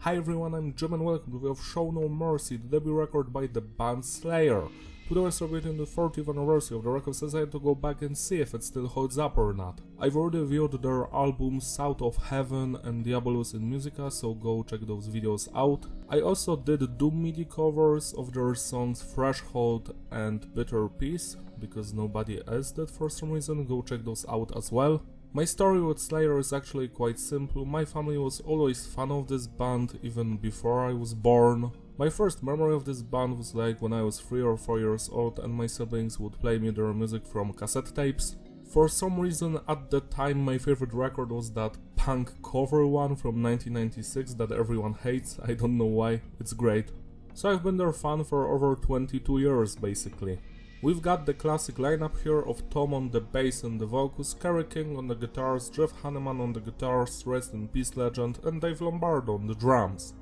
Hi everyone, I'm Jim and welcome to the Show No Mercy, the debut record by the band Slayer. Today we're celebrating the 40th anniversary of the record, so I decided to go back and see if it still holds up or not. I've already reviewed their albums South of Heaven and Diabolus in Musica, so go check those videos out. I also did Doom MIDI covers of their songs Threshold and Bitter Peace, because nobody else did for some reason, go check those out as well. My story with Slayer is actually quite simple. My family was always fan of this band even before I was born. My first memory of this band was like when I was 3 or 4 years old and my siblings would play me their music from cassette tapes. For some reason at the time my favorite record was that punk cover one from 1996 that everyone hates. I don't know why, it's great. So I've been their fan for over 22 years basically. We've got the classic lineup here of Tom on the bass and the vocals, Kerry King on the guitars, Jeff Hanneman on the guitars, rest in peace legend, and Dave Lombardo on the drums.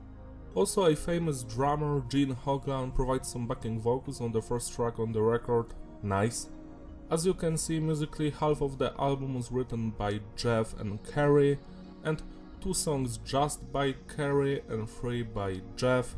Also a famous drummer, Gene Hoglan, provides some backing vocals on the first track on the record. Nice. As you can see, musically half of the album was written by Jeff and Kerry, and 2 songs just by Kerry and 3 by Jeff,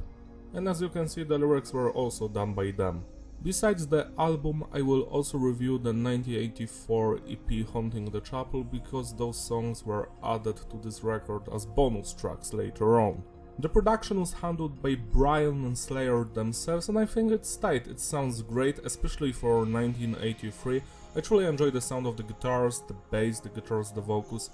and as you can see the lyrics were also done by them. Besides the album, I will also review the 1984 EP Haunting the Chapel because those songs were added to this record as bonus tracks later on. The production was handled by Brian and Slayer themselves and I think it's tight, it sounds great, especially for 1983. I truly enjoy the sound of the guitars, the bass, the guitars, the vocals.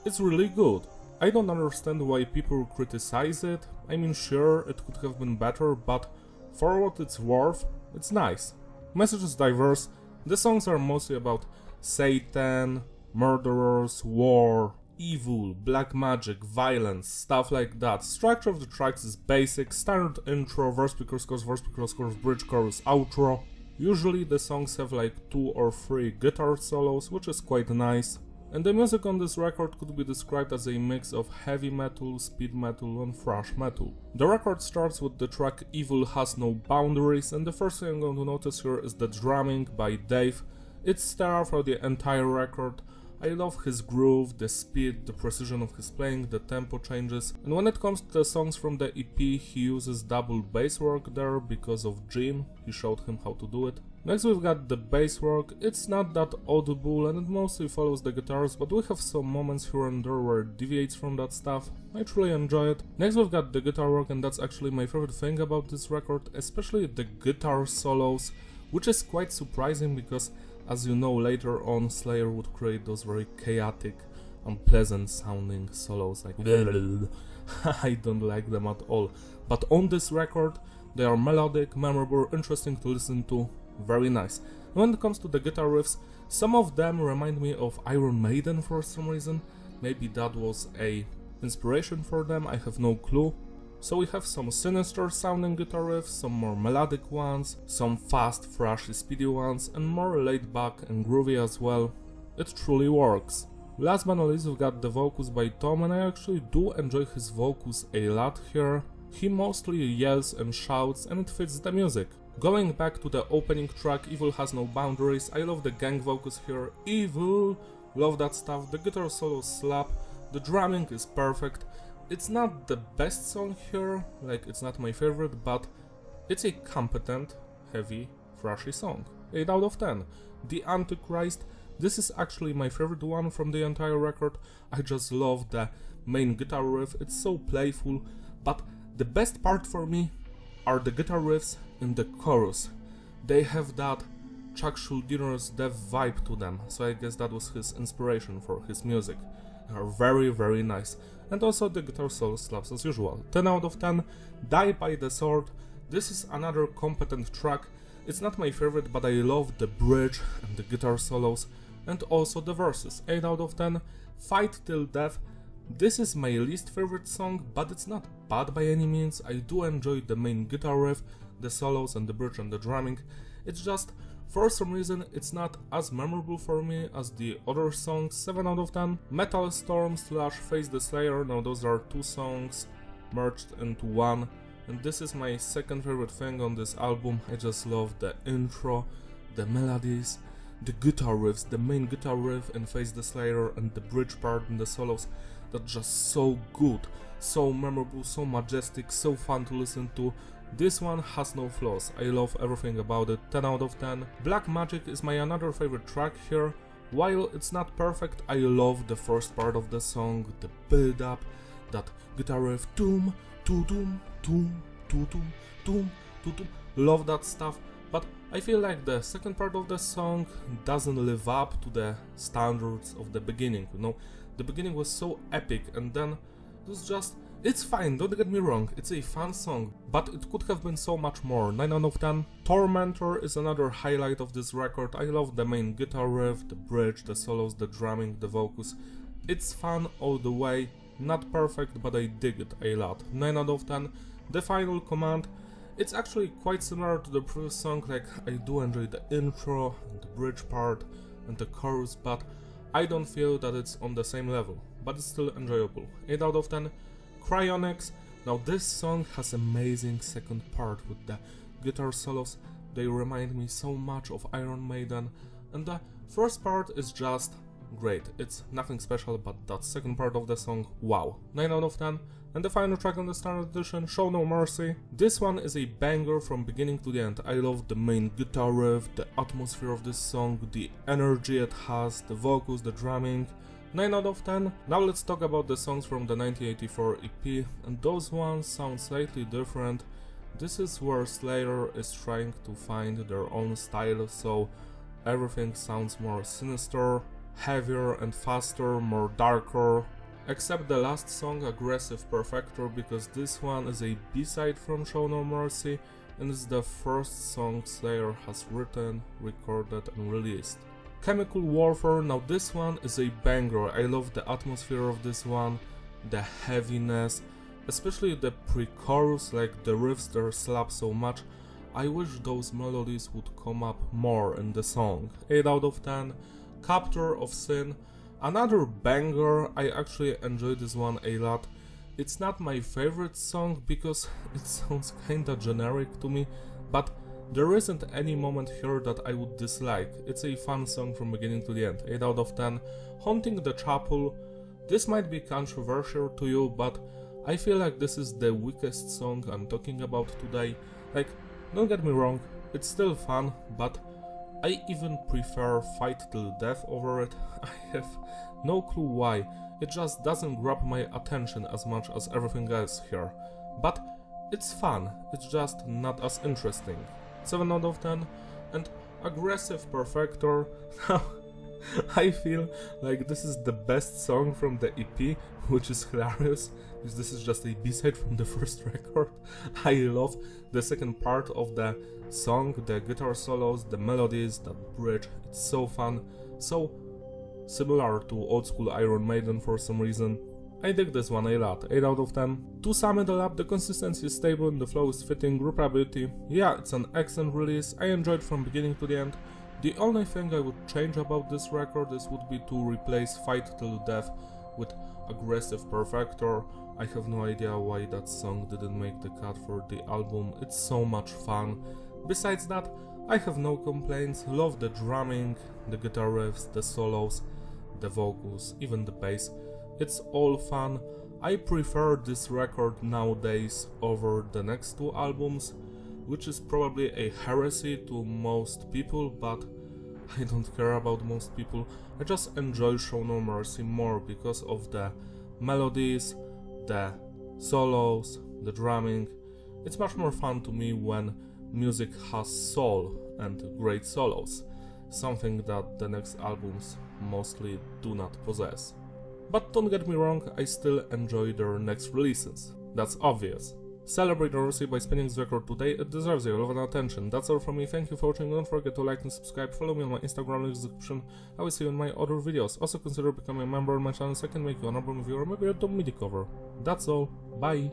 It's really good. I don't understand why people criticize it. I mean, sure, it could have been better, but for what it's worth, it's nice. Message is diverse, the songs are mostly about Satan, murderers, war, evil, black magic, violence, stuff like that. Structure of the tracks is basic, standard intro, verse pre-chorus, chorus, verse pre-chorus, chorus, bridge, chorus, outro. Usually the songs have like 2 or 3 guitar solos, which is quite nice. And the music on this record could be described as a mix of heavy metal, speed metal and thrash metal. The record starts with the track Evil Has No Boundaries, and the first thing I'm going to notice here is the drumming by Dave. It's stellar for the entire record. I love his groove, the speed, the precision of his playing, the tempo changes, and when it comes to the songs from the EP, he uses double bass work there because of Gene, he showed him how to do it. Next we've got the bass work, it's not that audible and it mostly follows the guitars, but we have some moments here and there where it deviates from that stuff. I truly enjoy it. Next we've got the guitar work and that's actually my favorite thing about this record, especially the guitar solos, which is quite surprising because as you know later on Slayer would create those very chaotic, unpleasant sounding solos like I don't like them at all. But on this record they are melodic, memorable, interesting to listen to. Very nice. When it comes to the guitar riffs, some of them remind me of Iron Maiden for some reason. Maybe that was a inspiration for them, I have no clue. So we have some sinister sounding guitar riffs, some more melodic ones, some fast, thrashy, speedy ones, and more laid back and groovy as well. It truly works. Last but not least we've got the vocals by Tom, and I actually do enjoy his vocals a lot here. He mostly yells and shouts and it fits the music. Going back to the opening track, Evil Has No Boundaries, I love the gang vocals here, evil, love that stuff, the guitar solos slap, the drumming is perfect. It's not the best song here, like it's not my favorite, but it's a competent, heavy, thrashy song. 8 out of 10. The Antichrist, this is actually my favorite one from the entire record. I just love the main guitar riff, it's so playful, but the best part for me are the guitar riffs in the chorus. They have that Chuck Schuldin's Death vibe to them, so I guess that was his inspiration for his music. They are very, very nice. And also the guitar solo slaps as usual. 10 out of 10. Die by the Sword. This is another competent track. It's not my favorite, but I love the bridge and the guitar solos and also the verses. 8 out of 10. Fight Till Death. This is my least favorite song, but it's not bad by any means. I do enjoy the main guitar riff, the solos and the bridge and the drumming. It's just, for some reason, it's not as memorable for me as the other songs. 7 out of 10. Metal Storm / Face the Slayer. Now those are 2 songs merged into one. And this is my second favorite thing on this album. I just love the intro, the melodies, the guitar riffs, the main guitar riff in Face the Slayer and the bridge part and the solos. that's just so good, so memorable, so majestic, so fun to listen to. This one has no flaws, I love everything about it, 10 out of 10. Black Magic is my another favorite track here. While it's not perfect, I love the first part of the song, the build up, that guitar riff, doom, doom, doom, doom, doom, doom, doom, love that stuff. But I feel like the second part of the song doesn't live up to the standards of the beginning, you know. The beginning was so epic, and then it was just, it's fine, don't get me wrong, it's a fun song, but it could have been so much more. 9 out of 10. Tormentor is another highlight of this record. I love the main guitar riff, the bridge, the solos, the drumming, the vocals. It's fun all the way, not perfect, but I dig it a lot. 9 out of 10. The Final Command, it's actually quite similar to the previous song, like I do enjoy the intro, and the bridge part, and the chorus, but I don't feel that it's on the same level, but it's still enjoyable. 8 out of 10. Cryonics. Now this song has amazing second part with the guitar solos. They remind me so much of Iron Maiden, and the first part is just great. It's nothing special, but that second part of the song, wow. 9 out of 10. And the final track on the standard edition, Show No Mercy. This one is a banger from beginning to the end. I love the main guitar riff, the atmosphere of this song, the energy it has, the vocals, the drumming. 9 out of 10. Now let's talk about the songs from the 1984 EP, and those ones sound slightly different. This is where Slayer is trying to find their own style, so everything sounds more sinister, heavier and faster, more darker. Except the last song, Aggressive Perfector, because this one is a B-side from Show No Mercy, and it's the first song Slayer has written, recorded and released. Chemical Warfare, now this one is a banger. I love the atmosphere of this one, the heaviness, especially the pre-chorus, like the riffs there slap so much. I wish those melodies would come up more in the song. 8 out of 10. Captor of Sin, another banger. I actually enjoy this one a lot. It's not my favorite song because it sounds kinda generic to me, but there isn't any moment here that I would dislike. It's a fun song from beginning to the end. 8 out of 10. Haunting the Chapel. This might be controversial to you, but I feel like this is the weakest song I'm talking about today. Like, don't get me wrong, it's still fun, but I even prefer Fight Till Death over it. I have no clue why. It just doesn't grab my attention as much as everything else here. But it's fun, it's just not as interesting. 7 out of 10. And Aggressive Perfector. Now, I feel like this is the best song from the EP, which is hilarious, because this is just a B-side from the first record. I love the second part of the song, the guitar solos, the melodies, that bridge. It's so fun, so similar to old school Iron Maiden for some reason. I dig this one a lot, 8 out of 10. To sum it all up, the consistency is stable and the flow is fitting, reparability, yeah, it's an excellent release, I enjoyed from beginning to the end. The only thing I would change about this record would be to replace Fight Till Death with Aggressive Perfector. I have no idea why that song didn't make the cut for the album, it's so much fun. Besides that, I have no complaints, love the drumming, the guitar riffs, the solos, the vocals, even the bass. It's all fun. I prefer this record nowadays over the next two albums, which is probably a heresy to most people, but I don't care about most people. I just enjoy Show No Mercy more because of the melodies, the solos, the drumming. It's much more fun to me when music has soul and great solos, something that the next albums mostly do not possess. But don't get me wrong, I still enjoy their next releases, that's obvious. Celebrate Rossi by spinning this record today, it deserves your love and attention. That's all from me, thank you for watching, don't forget to like and subscribe, follow me on my Instagram link in the description, I will see you in my other videos. Also consider becoming a member on my channel so I can make you an album review or maybe a top MIDI cover. That's all, bye!